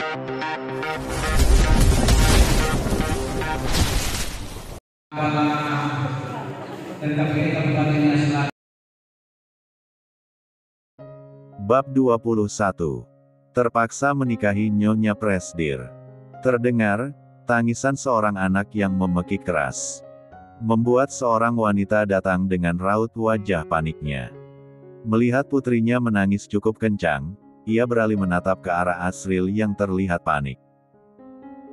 Bab 21. Terpaksa menikahi Nyonya Presdir. Terdengar, tangisan seorang anak yang memekik keras. Membuat seorang wanita datang dengan raut wajah paniknya. Melihat putrinya menangis cukup kencang, ia beralih menatap ke arah Asriel yang terlihat panik.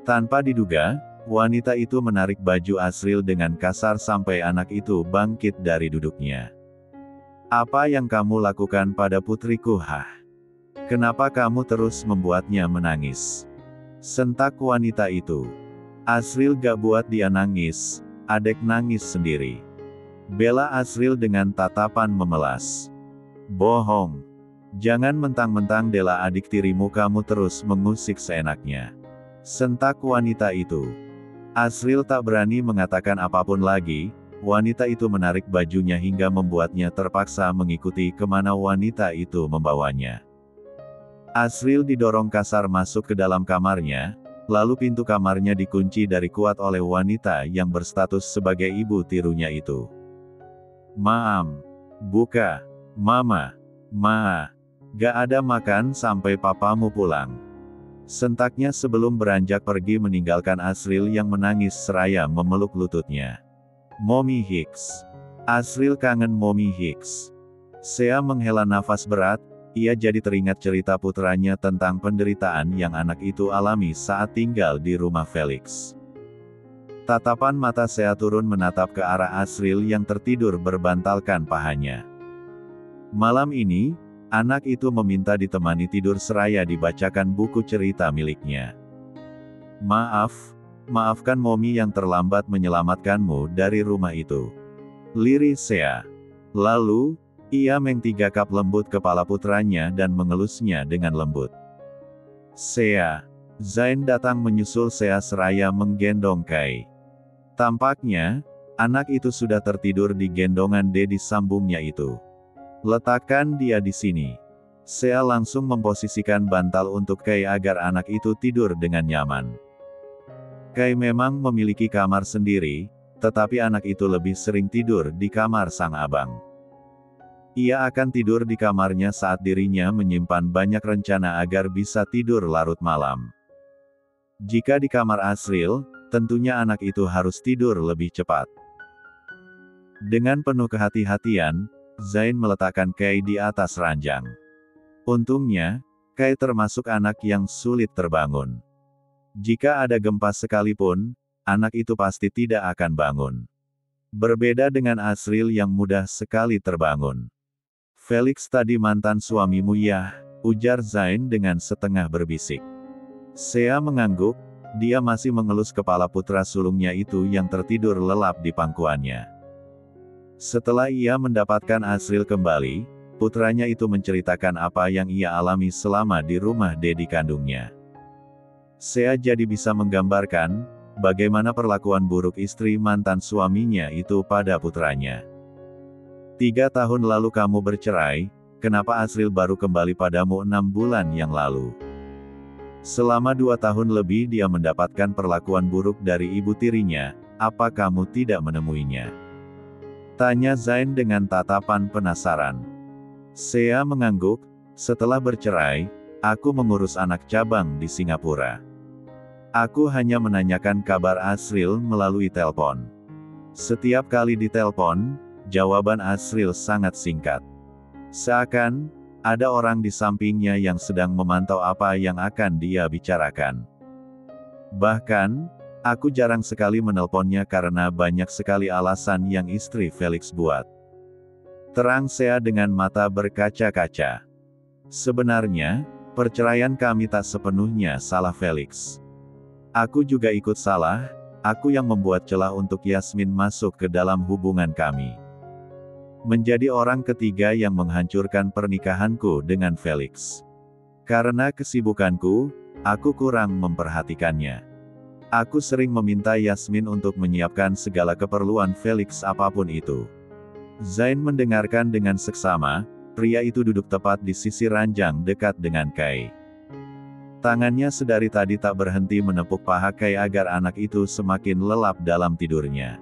Tanpa diduga, wanita itu menarik baju Asriel dengan kasar sampai anak itu bangkit dari duduknya. "Apa yang kamu lakukan pada putriku, Hah? Kenapa kamu terus membuatnya menangis?" Sentak wanita itu. "Asriel gak buat dia nangis, adek nangis sendiri," bela Asriel dengan tatapan memelas. "Bohong. Jangan mentang-mentang Dela adik tirimu kamu terus mengusik seenaknya," sentak wanita itu. Asriel tak berani mengatakan apapun lagi. Wanita itu menarik bajunya hingga membuatnya terpaksa mengikuti kemana wanita itu membawanya. Asriel didorong kasar masuk ke dalam kamarnya, lalu pintu kamarnya dikunci dari kuat oleh wanita yang berstatus sebagai ibu tirunya itu. "Maam. Buka. Mama. Ma. Gak ada makan sampai papamu pulang," sentaknya sebelum beranjak pergi meninggalkan Asriel yang menangis seraya memeluk lututnya. Mommy Hicks. Asriel kangen Mommy Hicks. Sea menghela nafas berat, ia jadi teringat cerita putranya tentang penderitaan yang anak itu alami saat tinggal di rumah Felix. Tatapan mata Sea turun menatap ke arah Asriel yang tertidur berbantalkan pahanya. Malam ini, anak itu meminta ditemani tidur seraya dibacakan buku cerita miliknya. Maafkan Mommy yang terlambat menyelamatkanmu dari rumah itu," lirih Sea. Lalu, ia menggigap lembut kepala putranya dan mengelusnya dengan lembut. "Sea." Zain datang menyusul Sea seraya menggendong Kai. Tampaknya, anak itu sudah tertidur di gendongan Dedi sambungnya itu. "Letakkan dia di sini." Sea langsung memposisikan bantal untuk Kai agar anak itu tidur dengan nyaman. Kai memang memiliki kamar sendiri, tetapi anak itu lebih sering tidur di kamar sang abang. Ia akan tidur di kamarnya saat dirinya menyimpan banyak rencana agar bisa tidur larut malam. Jika di kamar Asriel, tentunya anak itu harus tidur lebih cepat. Dengan penuh kehati-hatian, Zain meletakkan Kai di atas ranjang. Untungnya, Kai termasuk anak yang sulit terbangun. Jika ada gempa sekalipun, anak itu pasti tidak akan bangun. Berbeda dengan Asriel yang mudah sekali terbangun. "Felix tadi mantan suamimu ya?" ujar Zain dengan setengah berbisik. Sea mengangguk, dia masih mengelus kepala putra sulungnya itu yang tertidur lelap di pangkuannya. Setelah ia mendapatkan Asriel kembali, putranya itu menceritakan apa yang ia alami selama di rumah Dedi kandungnya. Sea jadi bisa menggambarkan, bagaimana perlakuan buruk istri mantan suaminya itu pada putranya. 3 tahun lalu kamu bercerai, kenapa Asriel baru kembali padamu 6 bulan yang lalu? Selama 2 tahun lebih dia mendapatkan perlakuan buruk dari ibu tirinya, apa kamu tidak menemuinya?" tanya Zain dengan tatapan penasaran. Sea mengangguk, "Setelah bercerai, aku mengurus anak cabang di Singapura. Aku hanya menanyakan kabar Asriel melalui telepon. Setiap kali ditelepon, jawaban Asriel sangat singkat. Seakan, ada orang di sampingnya yang sedang memantau apa yang akan dia bicarakan. Bahkan, aku jarang sekali menelponnya karena banyak sekali alasan yang istri Felix buat," terang Sea dengan mata berkaca-kaca. "Sebenarnya, perceraian kami tak sepenuhnya salah Felix. Aku juga ikut salah, aku yang membuat celah untuk Yasmin masuk ke dalam hubungan kami. Menjadi orang ketiga yang menghancurkan pernikahanku dengan Felix. Karena kesibukanku, aku kurang memperhatikannya. Aku sering meminta Yasmin untuk menyiapkan segala keperluan Felix apapun itu." Zain mendengarkan dengan seksama, pria itu duduk tepat di sisi ranjang dekat dengan Kai. Tangannya sedari tadi tak berhenti menepuk paha Kai agar anak itu semakin lelap dalam tidurnya.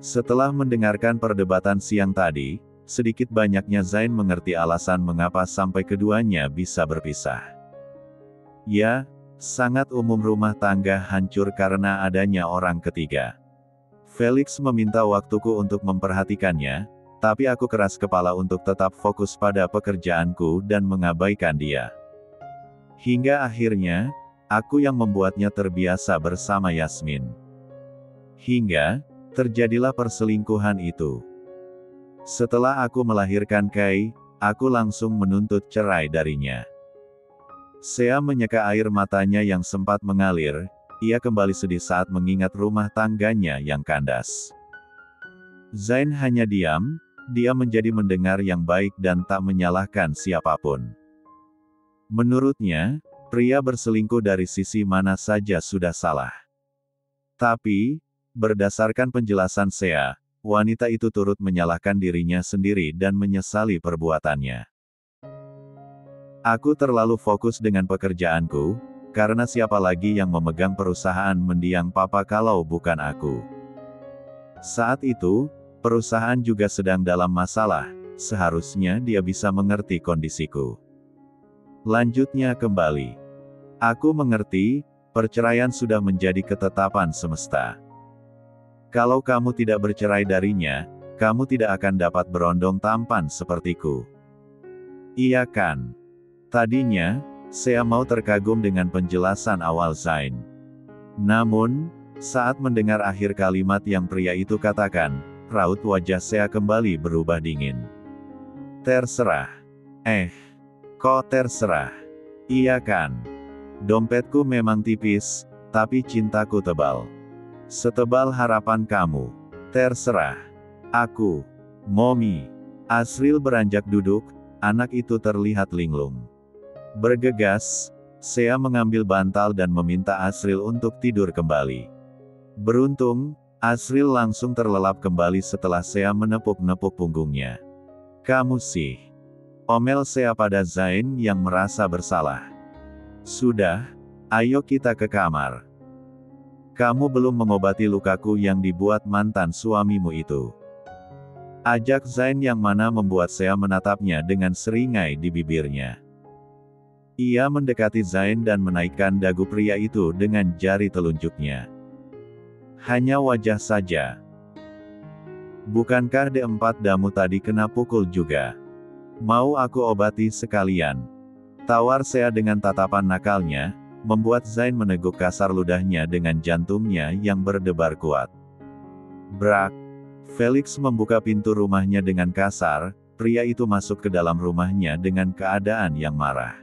Setelah mendengarkan perdebatan siang tadi, sedikit banyaknya Zain mengerti alasan mengapa sampai keduanya bisa berpisah. Ya, sangat umum rumah tangga hancur karena adanya orang ketiga. Felix meminta waktuku untuk memperhatikannya, tapi aku keras kepala untuk tetap fokus pada pekerjaanku dan mengabaikan dia. Hingga akhirnya, aku yang membuatnya terbiasa bersama Yasmin. Hingga, terjadilah perselingkuhan itu. Setelah aku melahirkan Kai, aku langsung menuntut cerai darinya. Sea menyeka air matanya yang sempat mengalir, ia kembali sedih saat mengingat rumah tangganya yang kandas. Zain hanya diam, dia menjadi mendengar yang baik dan tak menyalahkan siapapun. Menurutnya, pria berselingkuh dari sisi mana saja sudah salah. Tapi, berdasarkan penjelasan Sea, wanita itu turut menyalahkan dirinya sendiri dan menyesali perbuatannya. Aku terlalu fokus dengan pekerjaanku, karena siapa lagi yang memegang perusahaan mendiang papa kalau bukan aku. Saat itu, perusahaan juga sedang dalam masalah, seharusnya dia bisa mengerti kondisiku. Lanjutnya kembali. Aku mengerti, perceraian sudah menjadi ketetapan semesta. Kalau kamu tidak bercerai darinya, kamu tidak akan dapat berondong tampan sepertiku. Iya kan? Tadinya, Sea mau terkagum dengan penjelasan awal Zain. Namun, saat mendengar akhir kalimat yang pria itu katakan, raut wajah Sea kembali berubah dingin. Terserah. Kok terserah? Iya kan? Dompetku memang tipis, tapi cintaku tebal. Setebal harapan kamu. Terserah. Aku. Momi. Asril beranjak duduk, anak itu terlihat linglung. Bergegas, Sea mengambil bantal dan meminta Asril untuk tidur kembali. Beruntung, Asril langsung terlelap kembali setelah Sea menepuk-nepuk punggungnya. Kamu sih. Omel Sea pada Zain yang merasa bersalah. Sudah, ayo kita ke kamar. Kamu belum mengobati lukaku yang dibuat mantan suamimu itu. Ajak Zain yang mana membuat Sea menatapnya dengan seringai di bibirnya. Ia mendekati Zain dan menaikkan dagu pria itu dengan jari telunjuknya. Hanya wajah saja. Bukankah D4 damu tadi kena pukul juga? Mau aku obati sekalian? Tawar Sea dengan tatapan nakalnya, membuat Zain meneguk kasar ludahnya dengan jantungnya yang berdebar kuat. Brak! Felix membuka pintu rumahnya dengan kasar, pria itu masuk ke dalam rumahnya dengan keadaan yang marah.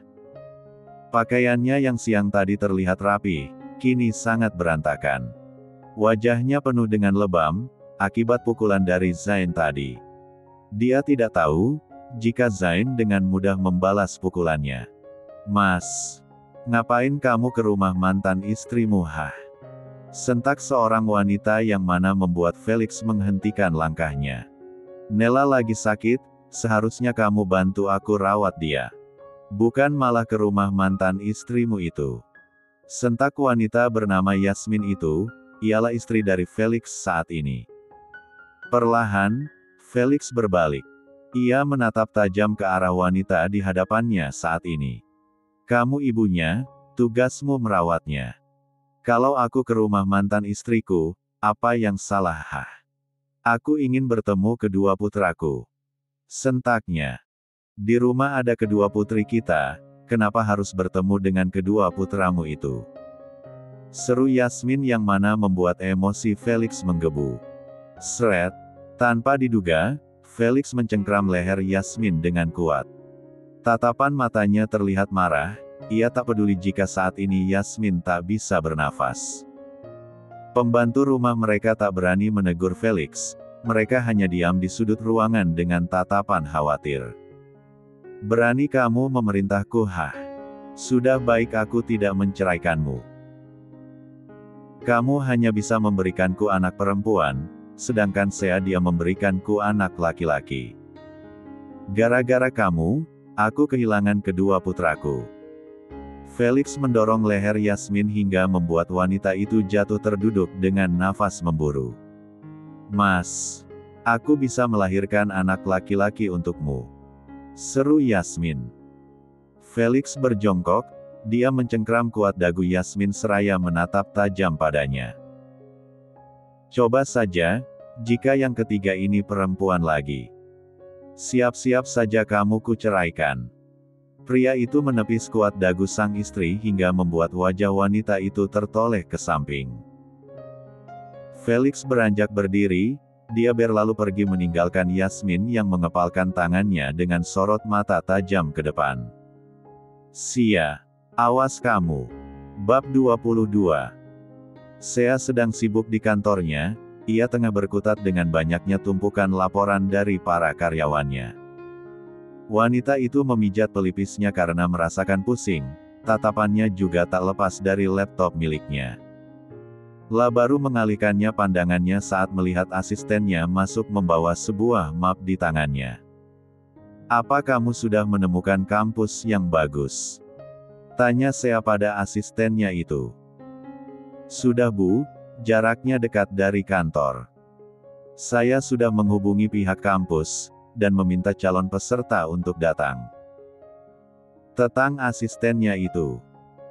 Pakaiannya yang siang tadi terlihat rapi, kini sangat berantakan. Wajahnya penuh dengan lebam, akibat pukulan dari Zain tadi. Dia tidak tahu, jika Zain dengan mudah membalas pukulannya. Mas, ngapain kamu ke rumah mantan istrimu? Sentak seorang wanita yang mana membuat Felix menghentikan langkahnya. Nela lagi sakit, seharusnya kamu bantu aku rawat dia. Bukan malah ke rumah mantan istrimu itu. Sentak wanita bernama Yasmin itu, ialah istri dari Felix saat ini. Perlahan, Felix berbalik. Ia menatap tajam ke arah wanita di hadapannya saat ini. Kamu ibunya, tugasmu merawatnya. Kalau aku ke rumah mantan istriku, apa yang salah? Aku ingin bertemu kedua putraku. Sentaknya. Di rumah ada kedua putri kita, kenapa harus bertemu dengan kedua putramu itu? Seru Yasmin yang mana membuat emosi Felix menggebu. Sret, tanpa diduga, Felix mencengkram leher Yasmin dengan kuat. Tatapan matanya terlihat marah, ia tak peduli jika saat ini Yasmin tak bisa bernafas. Pembantu rumah mereka tak berani menegur Felix, mereka hanya diam di sudut ruangan dengan tatapan khawatir. Berani kamu memerintahku? Sudah baik aku tidak menceraikanmu. Kamu hanya bisa memberikanku anak perempuan, sedangkan dia memberikanku anak laki-laki. Gara-gara kamu, aku kehilangan kedua putraku. Felix mendorong leher Yasmin hingga membuat wanita itu jatuh terduduk dengan nafas memburu. "Mas, aku bisa melahirkan anak laki-laki untukmu," seru Yasmin. Felix berjongkok, dia mencengkram kuat dagu Yasmin seraya menatap tajam padanya. "Coba saja, jika yang ketiga ini perempuan lagi. Siap-siap saja kamu kuceraikan." Pria itu menepis kuat dagu sang istri hingga membuat wajah wanita itu tertoleh ke samping. Felix beranjak berdiri, dia berlalu pergi meninggalkan Yasmin yang mengepalkan tangannya dengan sorot mata tajam ke depan. "Sia, awas kamu." Bab 22. Sea sedang sibuk di kantornya, ia tengah berkutat dengan banyaknya tumpukan laporan dari para karyawannya. Wanita itu memijat pelipisnya karena merasakan pusing, tatapannya juga tak lepas dari laptop miliknya. La baru mengalihkannya pandangannya saat melihat asistennya masuk membawa sebuah map di tangannya. "Apa kamu sudah menemukan kampus yang bagus?" tanya Sea pada asistennya itu. "Sudah Bu, jaraknya dekat dari kantor. Saya sudah menghubungi pihak kampus, dan meminta calon peserta untuk datang," tetang asistennya itu.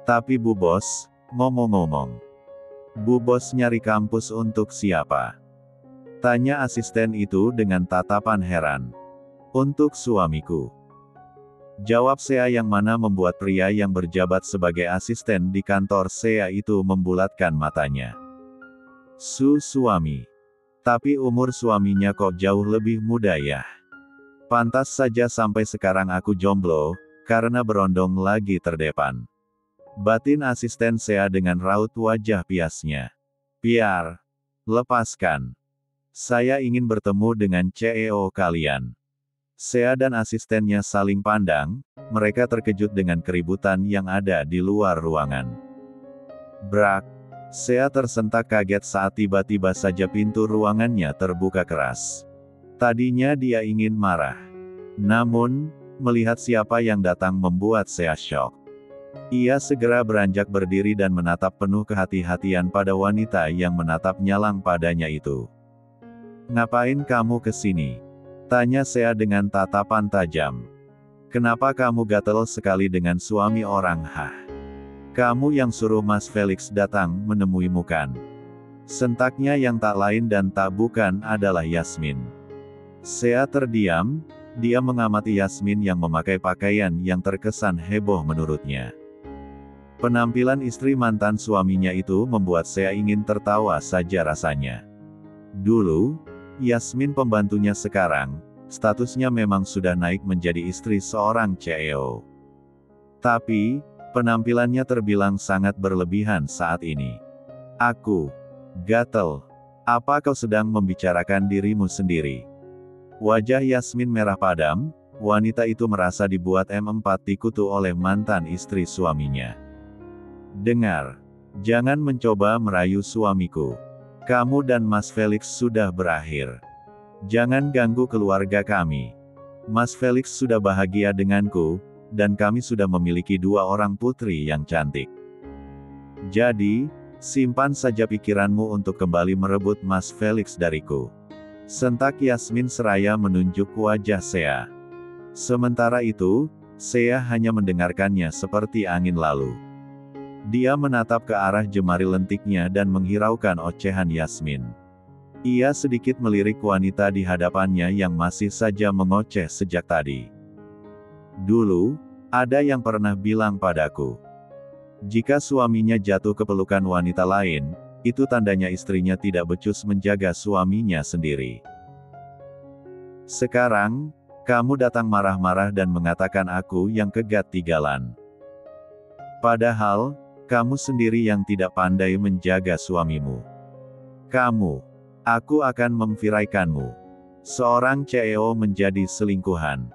"Tapi Bu Bos, ngomong-ngomong, Bu Bos nyari kampus untuk siapa?" tanya asisten itu dengan tatapan heran. "Untuk suamiku," jawab Sea yang mana membuat pria yang berjabat sebagai asisten di kantor Sea itu membulatkan matanya. Suami. Tapi umur suaminya kok jauh lebih muda ya? Pantas saja sampai sekarang aku jomblo, karena berondong lagi terdepan," batin asisten Sea dengan raut wajah piasnya. "Piar, lepaskan. Saya ingin bertemu dengan CEO kalian." Sea dan asistennya saling pandang, mereka terkejut dengan keributan yang ada di luar ruangan. Brak! Sea tersentak kaget saat tiba-tiba saja pintu ruangannya terbuka keras. Tadinya dia ingin marah. Namun, melihat siapa yang datang membuat Sea syok. Ia segera beranjak berdiri dan menatap penuh kehati-hatian pada wanita yang menatap nyalang padanya itu. "Ngapain kamu kesini?" tanya Sea dengan tatapan tajam. "Kenapa kamu gatel sekali dengan suami orang? Hah? Kamu yang suruh Mas Felix datang menemuimu kan?" Sentaknya yang tak lain dan tak bukan adalah Yasmin. Sea terdiam, dia mengamati Yasmin yang memakai pakaian yang terkesan heboh menurutnya. Penampilan istri mantan suaminya itu membuat Sea ingin tertawa saja rasanya. Dulu, Yasmin pembantunya, sekarang, statusnya memang sudah naik menjadi istri seorang CEO. Tapi, penampilannya terbilang sangat berlebihan saat ini. "Aku gatel. Apa kau sedang membicarakan dirimu sendiri?" Wajah Yasmin merah padam, wanita itu merasa dibuat M4 di kutu oleh mantan istri suaminya. "Dengar, jangan mencoba merayu suamiku. Kamu dan Mas Felix sudah berakhir. Jangan ganggu keluarga kami. Mas Felix sudah bahagia denganku, dan kami sudah memiliki 2 orang putri yang cantik. Jadi, simpan saja pikiranmu untuk kembali merebut Mas Felix dariku," sentak Yasmin seraya menunjuk wajah Sea. Sementara itu, Sea hanya mendengarkannya seperti angin lalu. Dia menatap ke arah jemari lentiknya dan menghiraukan ocehan Yasmin. Ia sedikit melirik wanita di hadapannya yang masih saja mengoceh sejak tadi. "Dulu, ada yang pernah bilang padaku, jika suaminya jatuh ke pelukan wanita lain, itu tandanya istrinya tidak becus menjaga suaminya sendiri. Sekarang, kamu datang marah-marah dan mengatakan aku yang kegat-tigalan. Padahal, kamu sendiri yang tidak pandai menjaga suamimu. Aku akan memviraikanmu. Seorang CEO menjadi selingkuhan.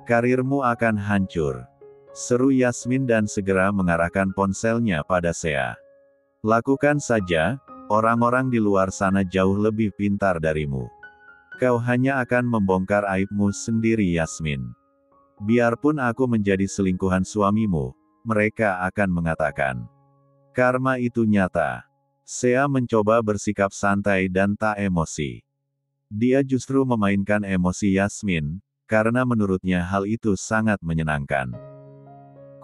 Karirmu akan hancur," seru Yasmin dan segera mengarahkan ponselnya pada Sea. "Lakukan saja, orang-orang di luar sana jauh lebih pintar darimu. Kau hanya akan membongkar aibmu sendiri Yasmin. Biarpun aku menjadi selingkuhan suamimu, mereka akan mengatakan. Karma itu nyata. Sea mencoba bersikap santai dan tak emosi. Dia justru memainkan emosi Yasmin, karena menurutnya hal itu sangat menyenangkan.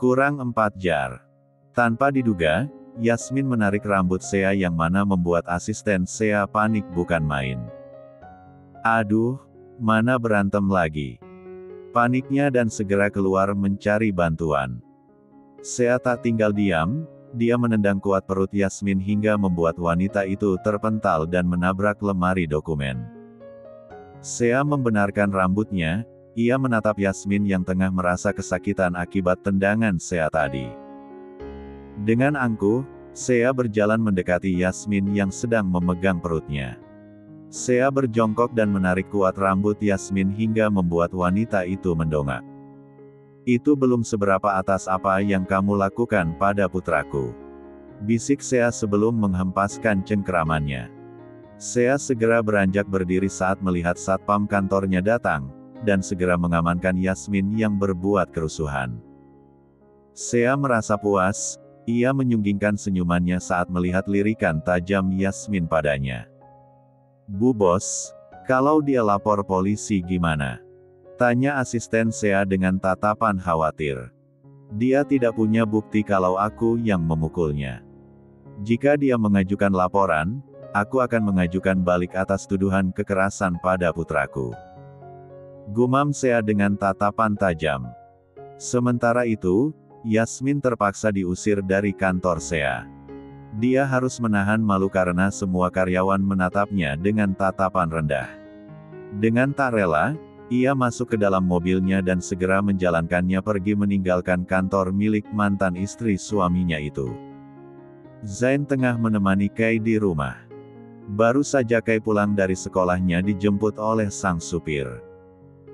Kurang 4 jar. Tanpa diduga, Yasmin menarik rambut Sea yang mana membuat asisten Sea panik bukan main. Aduh, mana berantem lagi. Paniknya dan segera keluar mencari bantuan. Sea tak tinggal diam, dia menendang kuat perut Yasmin hingga membuat wanita itu terpental dan menabrak lemari dokumen. Sea membenarkan rambutnya, ia menatap Yasmin yang tengah merasa kesakitan akibat tendangan Sea tadi. Dengan angkuh, Sea berjalan mendekati Yasmin yang sedang memegang perutnya. Sea berjongkok dan menarik kuat rambut Yasmin hingga membuat wanita itu mendongak. Itu belum seberapa atas apa yang kamu lakukan pada putraku. Bisik Sea sebelum menghempaskan cengkeramannya. Sea segera beranjak berdiri saat melihat satpam kantornya datang, dan segera mengamankan Yasmin yang berbuat kerusuhan. Sea merasa puas, ia menyunggingkan senyumannya saat melihat lirikan tajam Yasmin padanya. Bu bos, kalau dia lapor polisi gimana? Tanya asisten Sea dengan tatapan khawatir. Dia tidak punya bukti kalau aku yang memukulnya. Jika dia mengajukan laporan, aku akan mengajukan balik atas tuduhan kekerasan pada putraku. Gumam Sea dengan tatapan tajam. Sementara itu, Yasmin terpaksa diusir dari kantor Sea. Dia harus menahan malu karena semua karyawan menatapnya dengan tatapan rendah. Dengan tak rela, ia masuk ke dalam mobilnya dan segera menjalankannya pergi meninggalkan kantor milik mantan istri suaminya itu. Zain tengah menemani Kai di rumah. Baru saja Kai pulang dari sekolahnya dijemput oleh sang supir.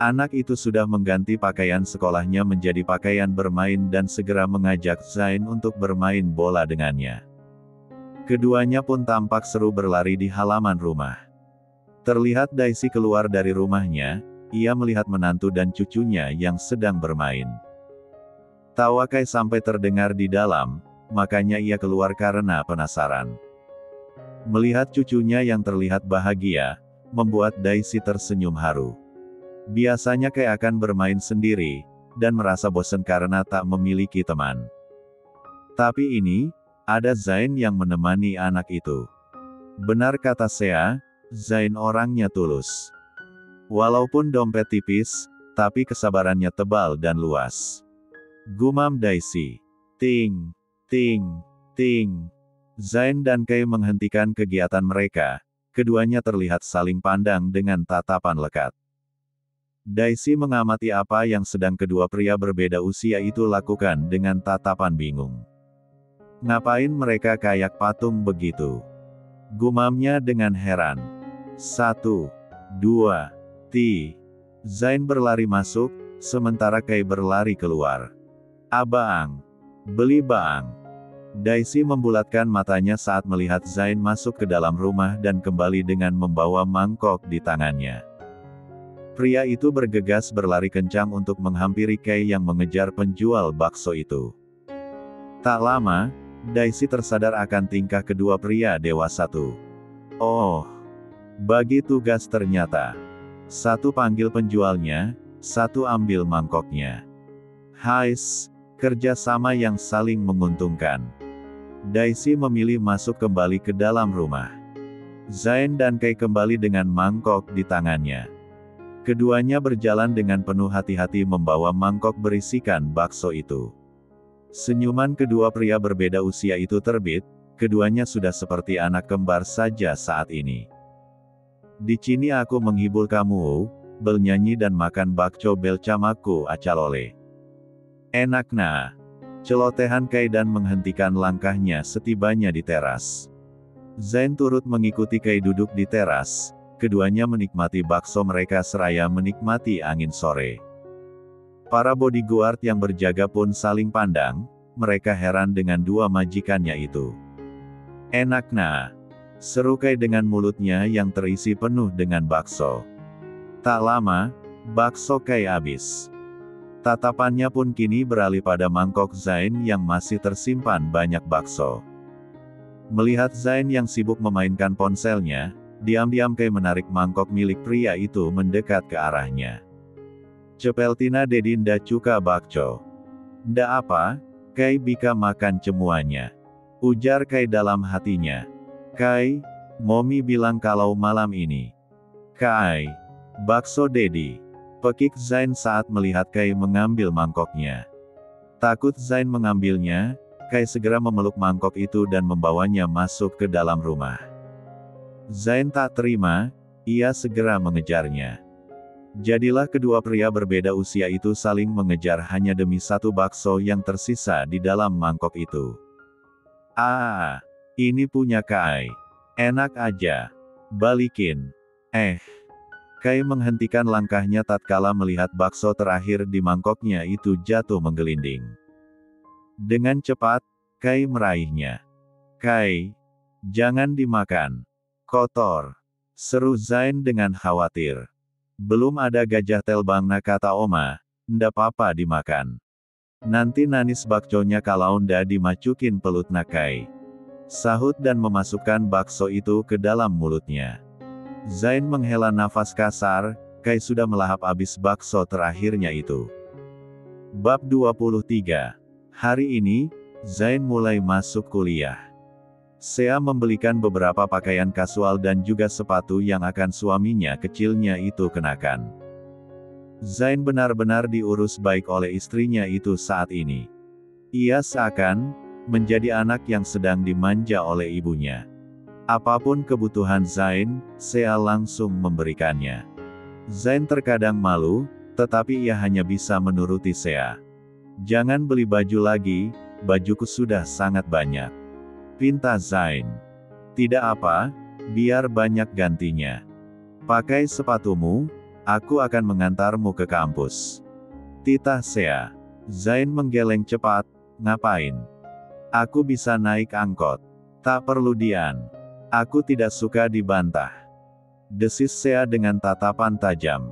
Anak itu sudah mengganti pakaian sekolahnya menjadi pakaian bermain dan segera mengajak Zain untuk bermain bola dengannya. Keduanya pun tampak seru berlari di halaman rumah. Terlihat Daisy keluar dari rumahnya, ia melihat menantu dan cucunya yang sedang bermain. Tawa Kai sampai terdengar di dalam, makanya ia keluar karena penasaran. Melihat cucunya yang terlihat bahagia, membuat Daisy tersenyum haru. Biasanya Kai akan bermain sendiri, dan merasa bosan karena tak memiliki teman. Tapi ini, ada Zain yang menemani anak itu. Benar kata Sea, Zain orangnya tulus. Walaupun dompet tipis, tapi kesabarannya tebal dan luas. Gumam Daisy. Ting, ting, ting. Zain dan Kai menghentikan kegiatan mereka, keduanya terlihat saling pandang dengan tatapan lekat. Daisy mengamati apa yang sedang kedua pria berbeda usia itu lakukan dengan tatapan bingung. Ngapain mereka kayak patung begitu? Gumamnya dengan heran. 1, 2, ti. Zain berlari masuk, sementara Kai berlari keluar. Abang. Beli bang. Daisy membulatkan matanya saat melihat Zain masuk ke dalam rumah dan kembali dengan membawa mangkok di tangannya. Pria itu bergegas berlari kencang untuk menghampiri Kai yang mengejar penjual bakso itu. Tak lama, Daisy tersadar akan tingkah kedua pria dewasa itu. Oh, bagi tugas ternyata. Satu panggil penjualnya, satu ambil mangkoknya. Hais, kerja sama yang saling menguntungkan. Daisy memilih masuk kembali ke dalam rumah. Zain dan Kai kembali dengan mangkok di tangannya. Keduanya berjalan dengan penuh hati-hati membawa mangkok berisikan bakso itu. Senyuman kedua pria berbeda usia itu terbit, keduanya sudah seperti anak kembar saja saat ini. Di sini aku menghibur kamu, bernyanyi dan makan bakco belcamaku acalole. Enak nah. Celotehan Kai dan menghentikan langkahnya setibanya di teras. Zain turut mengikuti Kai duduk di teras, keduanya menikmati bakso mereka seraya menikmati angin sore. Para bodyguard yang berjaga pun saling pandang, mereka heran dengan dua majikannya itu. Enak nah. Seru Kai dengan mulutnya yang terisi penuh dengan bakso. Tak lama, bakso Kai habis. Tatapannya pun kini beralih pada mangkok Zain yang masih tersimpan banyak bakso. Melihat Zain yang sibuk memainkan ponselnya, diam-diam Kai menarik mangkok milik pria itu mendekat ke arahnya. "Cepeltina dedi nda cuka bakco." "Nda apa, Kai bika makan cemuanya," ujar Kai dalam hatinya. "Kai, Momi bilang kalau malam ini." "Kai, bakso dedi," pekik Zain saat melihat Kai mengambil mangkoknya. Takut Zain mengambilnya, Kai segera memeluk mangkok itu dan membawanya masuk ke dalam rumah. Zain tak terima, ia segera mengejarnya. Jadilah kedua pria berbeda usia itu saling mengejar hanya demi satu bakso yang tersisa di dalam mangkok itu. "Ah, ini punya Kai. Enak aja. Balikin." Kai menghentikan langkahnya tatkala melihat bakso terakhir di mangkoknya itu jatuh menggelinding. Dengan cepat, Kai meraihnya. "Kai, jangan dimakan. Kotor," seru Zain dengan khawatir. "Belum ada gajah telbangna," kata Oma, "nda papa dimakan. Nanti nanis bakconya kalau nda dimacukin pelutna Kai," sahut dan memasukkan bakso itu ke dalam mulutnya. Zain menghela nafas kasar, Kai sudah melahap habis bakso terakhirnya itu. Bab 23. Hari ini, Zain mulai masuk kuliah. Sea membelikan beberapa pakaian kasual dan juga sepatu yang akan suaminya kecilnya itu kenakan. Zain benar-benar diurus baik oleh istrinya itu saat ini. Ia seakan menjadi anak yang sedang dimanja oleh ibunya. Apapun kebutuhan Zain, Sea langsung memberikannya. Zain terkadang malu, tetapi ia hanya bisa menuruti Sea. "Jangan beli baju lagi, bajuku sudah sangat banyak," pinta Zain. "Tidak apa, biar banyak gantinya. Pakai sepatumu, aku akan mengantarmu ke kampus," titah Sea. Zain menggeleng cepat. "Ngapain? Aku bisa naik angkot. Tak perlu Dian. Aku tidak suka dibantah," desis Sea dengan tatapan tajam.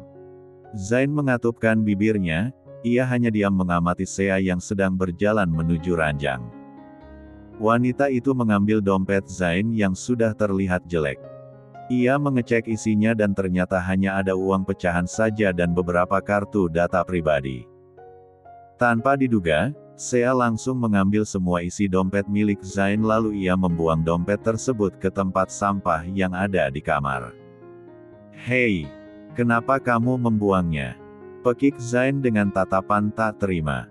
Zain mengatupkan bibirnya, ia hanya diam mengamati Sea yang sedang berjalan menuju ranjang. Wanita itu mengambil dompet Zain yang sudah terlihat jelek. Ia mengecek isinya dan ternyata hanya ada uang pecahan saja dan beberapa kartu data pribadi. Tanpa diduga, Sea langsung mengambil semua isi dompet milik Zain lalu ia membuang dompet tersebut ke tempat sampah yang ada di kamar. "Hei, kenapa kamu membuangnya?" pekik Zain dengan tatapan tak terima.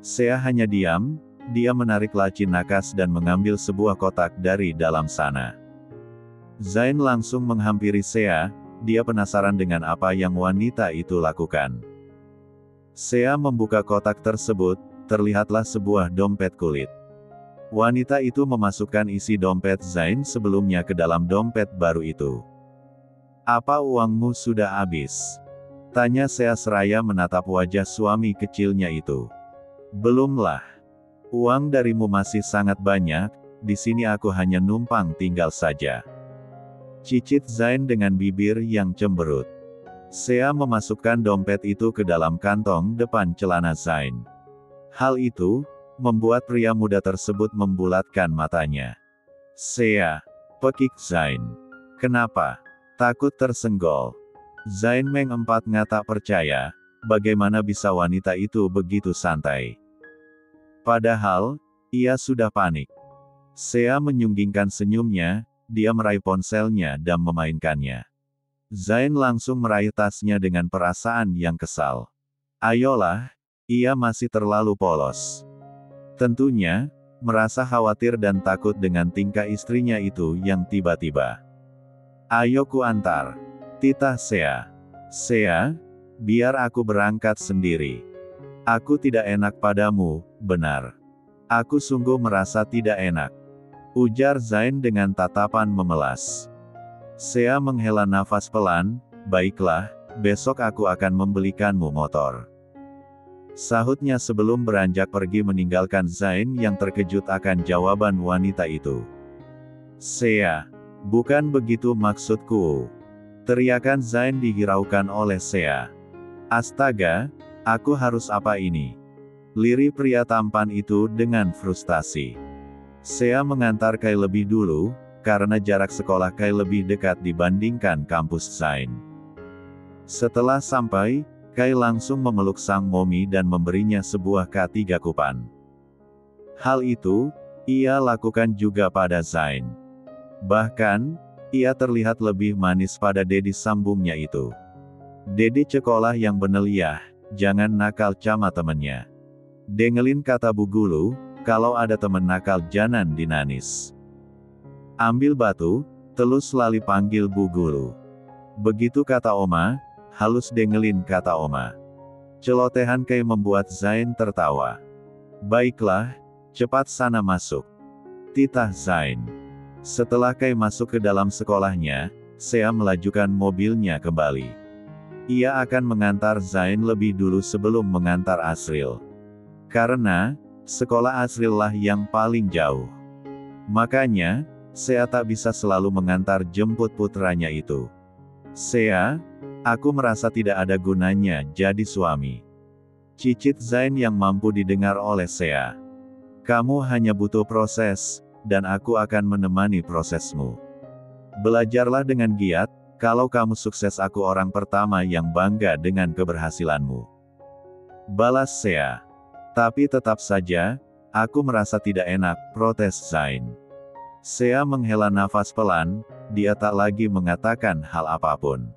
Sea hanya diam. Dia menarik laci nakas dan mengambil sebuah kotak dari dalam sana. Zain langsung menghampiri Sea, dia penasaran dengan apa yang wanita itu lakukan. Sea membuka kotak tersebut, terlihatlah sebuah dompet kulit. Wanita itu memasukkan isi dompet Zain sebelumnya ke dalam dompet baru itu. "Apa uangmu sudah habis?" tanya Sea seraya menatap wajah suami kecilnya itu. "Belumlah. Uang darimu masih sangat banyak, di sini aku hanya numpang tinggal saja," cicit Zain dengan bibir yang cemberut. Sea memasukkan dompet itu ke dalam kantong depan celana Zain. Hal itu membuat pria muda tersebut membulatkan matanya. "Sea," pekik Zain. "Kenapa? Takut tersenggol?" Zain mengempat ngata percaya, bagaimana bisa wanita itu begitu santai. Padahal, ia sudah panik. Sea menyunggingkan senyumnya, dia meraih ponselnya dan memainkannya. Zain langsung meraih tasnya dengan perasaan yang kesal. Ayolah, ia masih terlalu polos. Tentunya, merasa khawatir dan takut dengan tingkah istrinya itu yang tiba-tiba. "Ayo ku antar," titah Sea. "Sea, biar aku berangkat sendiri. Aku tidak enak padamu, benar. Aku sungguh merasa tidak enak," ujar Zain dengan tatapan memelas. Sea menghela nafas pelan, "Baiklah, besok aku akan membelikanmu motor," sahutnya sebelum beranjak pergi meninggalkan Zain yang terkejut akan jawaban wanita itu. "Sea, bukan begitu maksudku," teriakan Zain dihiraukan oleh Sea. "Astaga, Aku harus apa ini? Lirih pria tampan itu dengan frustasi. Sea mengantar Kai lebih dulu, karena jarak sekolah Kai lebih dekat dibandingkan kampus Zain. Setelah sampai, Kai langsung memeluk sang momi dan memberinya sebuah K3 kupan. Hal itu, ia lakukan juga pada Zain. Bahkan, ia terlihat lebih manis pada Dedi sambungnya itu. Dedi sekolah yang beneliah, jangan nakal cama temennya. Dengelin kata Bu Gulu, kalau ada temen nakal jangan dinanis. Ambil batu, telus lali panggil Bu Gulu. Begitu kata Oma, halus dengelin kata Oma. Celotehan Kai membuat Zain tertawa. Baiklah, cepat sana masuk. Titah Zain. Setelah Kai masuk ke dalam sekolahnya, Sea melajukan mobilnya kembali. Ia akan mengantar Zain lebih dulu sebelum mengantar Asril. Karena, sekolah Asril lah yang paling jauh. Makanya, Sea tak bisa selalu mengantar jemput putranya itu. Sea, aku merasa tidak ada gunanya jadi suami. Cicit Zain yang mampu didengar oleh Sea. Kamu hanya butuh proses, dan aku akan menemani prosesmu. Belajarlah dengan giat, kalau kamu sukses aku orang pertama yang bangga dengan keberhasilanmu. Balas Sea. Tapi tetap saja, aku merasa tidak enak, protes Zain. Sea menghela nafas pelan, dia tak lagi mengatakan hal apapun.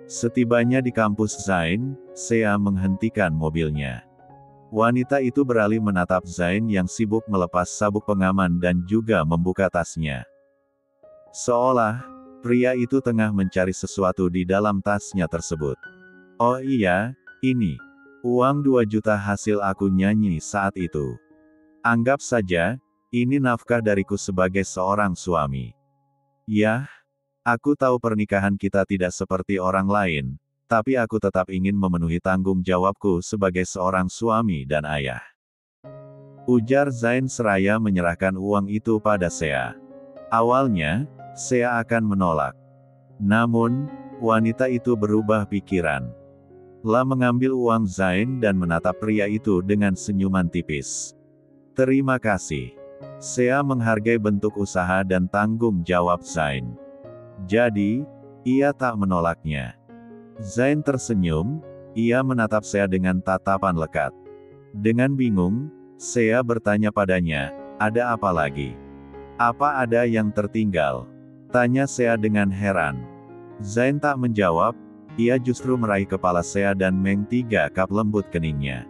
Setibanya di kampus Zain, Sea menghentikan mobilnya. Wanita itu beralih menatap Zain yang sibuk melepas sabuk pengaman dan juga membuka tasnya. Seolah, pria itu tengah mencari sesuatu di dalam tasnya tersebut. Oh iya, ini. Uang 2 juta hasil aku nyanyi saat itu. Anggap saja, ini nafkah dariku sebagai seorang suami. Yah, aku tahu pernikahan kita tidak seperti orang lain, tapi aku tetap ingin memenuhi tanggung jawabku sebagai seorang suami dan ayah. Ujar Zain seraya menyerahkan uang itu pada Sea. Awalnya, Sea akan menolak. Namun, wanita itu berubah pikiran. La mengambil uang Zain dan menatap pria itu dengan senyuman tipis. Terima kasih. Sea menghargai bentuk usaha dan tanggung jawab Zain. Jadi, ia tak menolaknya. Zain tersenyum, ia menatap Sea dengan tatapan lekat. Dengan bingung, Sea bertanya padanya, ada apa lagi? Apa ada yang tertinggal? Tanya Sea dengan heran. Zain tak menjawab, ia justru meraih kepala Sea dan meng-3 lembut keningnya.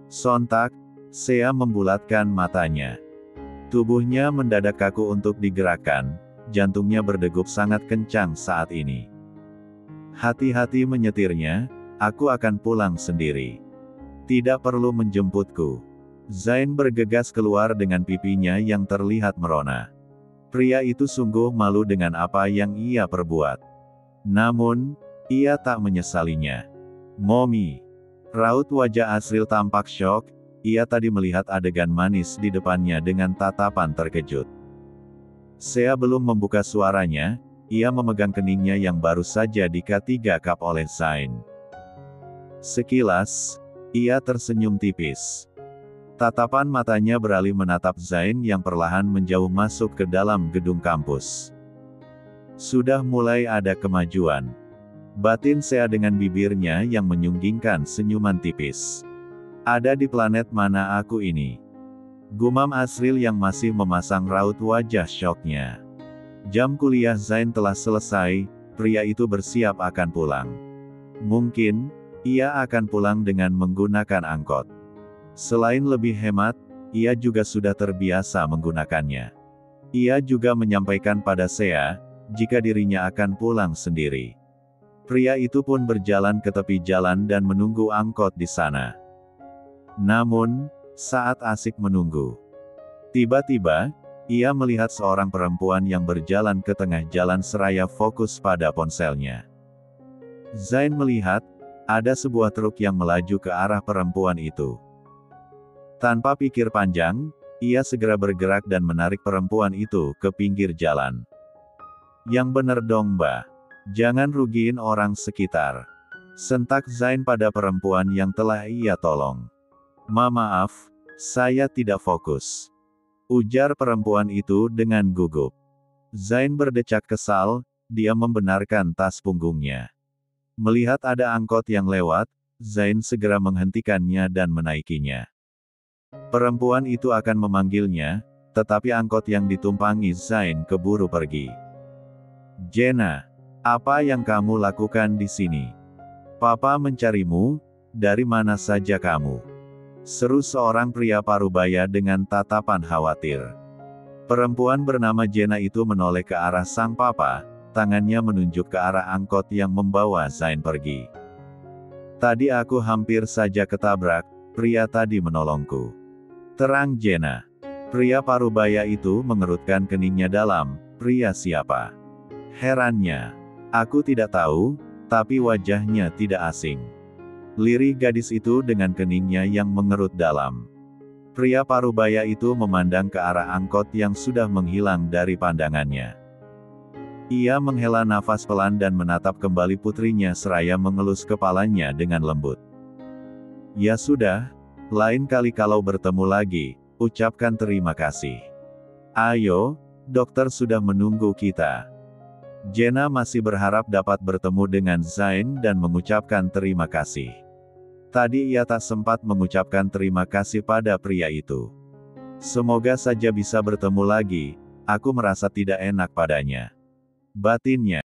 Sontak, Sea membulatkan matanya. Tubuhnya mendadak kaku untuk digerakkan, jantungnya berdegup sangat kencang saat ini. Hati-hati menyetirnya, aku akan pulang sendiri. Tidak perlu menjemputku. Zain bergegas keluar dengan pipinya yang terlihat merona. Pria itu sungguh malu dengan apa yang ia perbuat. Namun, ia tak menyesalinya. Momi. Raut wajah Asril tampak syok, ia tadi melihat adegan manis di depannya dengan tatapan terkejut. Sea belum membuka suaranya, ia memegang keningnya yang baru saja di-3 oleh Zain. Sekilas, ia tersenyum tipis. Tatapan matanya beralih menatap Zain yang perlahan menjauh masuk ke dalam gedung kampus. Sudah mulai ada kemajuan. Batin Sea dengan bibirnya yang menyunggingkan senyuman tipis. Ada di planet mana aku ini? Gumam Asril yang masih memasang raut wajah syoknya. Jam kuliah Zain telah selesai, pria itu bersiap akan pulang. Mungkin, ia akan pulang dengan menggunakan angkot. Selain lebih hemat, ia juga sudah terbiasa menggunakannya. Ia juga menyampaikan pada Sea, jika dirinya akan pulang sendiri. Pria itu pun berjalan ke tepi jalan dan menunggu angkot di sana. Namun, saat asik menunggu, tiba-tiba, ia melihat seorang perempuan yang berjalan ke tengah jalan seraya fokus pada ponselnya. Zain melihat, ada sebuah truk yang melaju ke arah perempuan itu. Tanpa pikir panjang, ia segera bergerak dan menarik perempuan itu ke pinggir jalan. Yang bener dong mbak. Jangan rugiin orang sekitar. Sentak Zain pada perempuan yang telah ia tolong. Maaf, saya tidak fokus. Ujar perempuan itu dengan gugup. Zain berdecak kesal, dia membenarkan tas punggungnya. Melihat ada angkot yang lewat, Zain segera menghentikannya dan menaikinya. Perempuan itu akan memanggilnya, tetapi angkot yang ditumpangi Zain keburu pergi. Jenna, apa yang kamu lakukan di sini? Papa mencarimu, dari mana saja kamu? Seru seorang pria parubaya dengan tatapan khawatir. Perempuan bernama Jenna itu menoleh ke arah sang papa, tangannya menunjuk ke arah angkot yang membawa Zain pergi. Tadi aku hampir saja ketabrak, pria tadi menolongku. Terang Jenna. Pria parubaya itu mengerutkan keningnya dalam, pria siapa? Herannya. Aku tidak tahu, tapi wajahnya tidak asing. Lirih gadis itu dengan keningnya yang mengerut dalam. Pria parubaya itu memandang ke arah angkot yang sudah menghilang dari pandangannya. Ia menghela nafas pelan dan menatap kembali putrinya seraya mengelus kepalanya dengan lembut. Ya sudah, lain kali kalau bertemu lagi, ucapkan terima kasih. Ayo, dokter sudah menunggu kita. Jenna masih berharap dapat bertemu dengan Zain dan mengucapkan terima kasih. Tadi ia tak sempat mengucapkan terima kasih pada pria itu. Semoga saja bisa bertemu lagi, aku merasa tidak enak padanya. Batinnya.